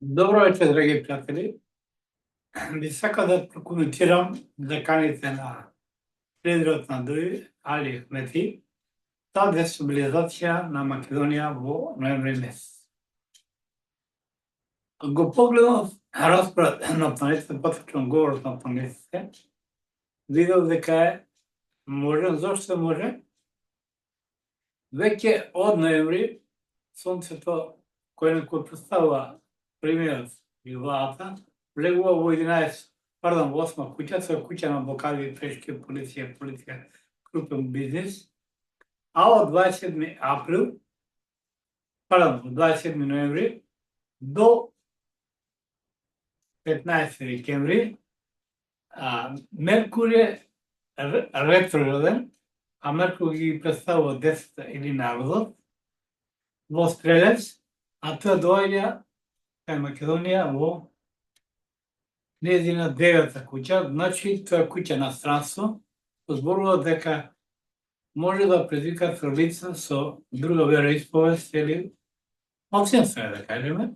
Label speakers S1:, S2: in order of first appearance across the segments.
S1: Добро вечер, драги приятели! Би сакал да прокоментирам заканите на лидерот на ДУИ, Али Ахмети, за дестабилизација на Македонија во ноември месец. Го погледнав распоред на панелистите, поточно говорот на панелистите, видов дека е можен, зошто може? Веќе од ноември сонцето кој представува премиерот и владата влегува во 8 куќа, со куќа на блокади, пешки, полиција, политика, крупен бизнис, а од 27 ноември до 15 декември Меркур е ретрограден, а Меркур ги представува 10 или народот во Стрелец, а тоа доаѓа кај Македонија во нејзина 9-та куќа, значи тоа е куќа на странство, зборува дека може да предизвика лица со друга вероисповест или малцинство, да кажеме,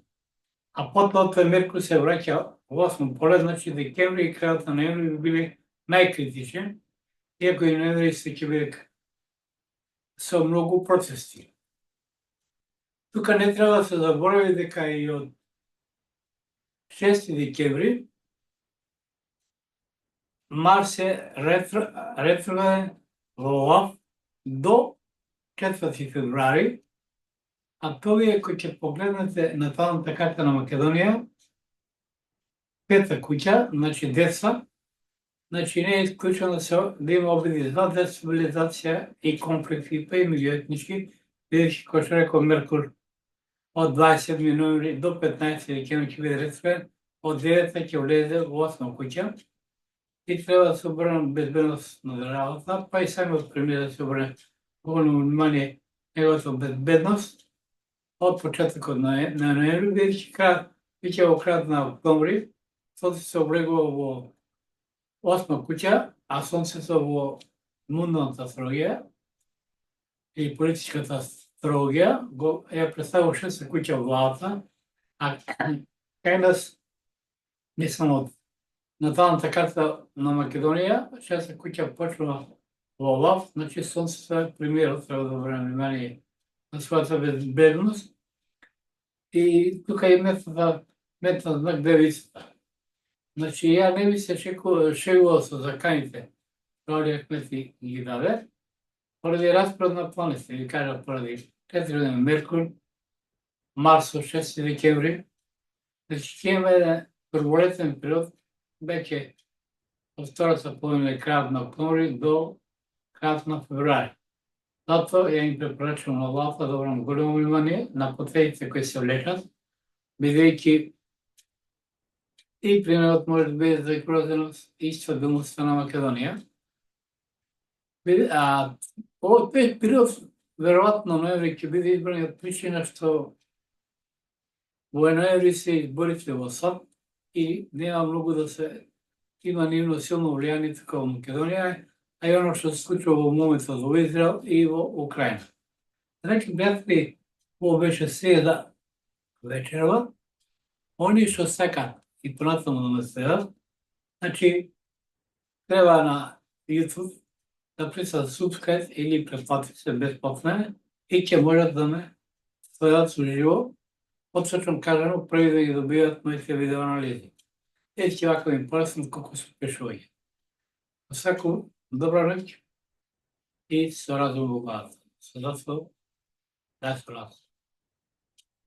S1: а потоа тој Меркур се враќа во 8 поле, значи декември и крајот на ноември би били најкритични, иако и ноември се ќе биде со многу протести. Тука не треба да се заборави дека и од 6 декември Марс е ретрограден во Лав до 4 февруари, а тоа кој ќе погледнете на наталната карта на Македонија, 5-та куќа, значи деца, значи не е исклучено да има обиди за дестабилизација и конфликти, па и меѓуетнички, бидејќи кој што рекол Меркур од 27 ноември до 15 декември ќе биде ретрограден, од 9-та ќе влезе во 8 куќа и треба да се обрне безбедност на државата, па и самиот премиер да се обрне големо внимание неговата безбедност од почетокот на ноември, бидејќи во крајот на октомври сонце се облегува во 8 куќа, а сонцето во мундната астрологија или политичката астрологија ја представува 6 куќа во владата, а кај нас не само од наталната карта на Македонија, 6 куќа почнува во Лав, значи сонцето е премиерот, треба да обрне внимание на својата безбедност. И тука е метна знак девицата. Значи, ја не би се шегувал со заканите, Али Ахмети ги даде, поради распоред на планите, ви кажа, поради ретрограден Меркур, Марс од 6 декември, значи ќе има еден турбулентен период, веќе од втората половина и крајот на октомври до крајот на февруари. Затоа ја им препорачувам на владата да обрнат големо внимание на потредите кои се влечат, бидејќи и премиерот може да биде загрозен и стабилноста на Македонија. Овој период, веројатно ноември ќе биде избран од причина што во ноември се изборите во САД и нема многу да се има нивно силно влијание тука во Македонија, а и оно што се случува во моментот во Израел и во Украина. Значи, пријатели, ово беше среда вечерва. Они што сакат и понатаму да ме следат, значи, треба на YouTube да присат subscribe или претплати се бесплатно и ќе можат да ме следат уживо. Поточно кажано, први да ги добиват моите видеоанализи. Ќе вака ми полесно колку се пишување. Сакам добра ноќ и со разум во главата. Со да се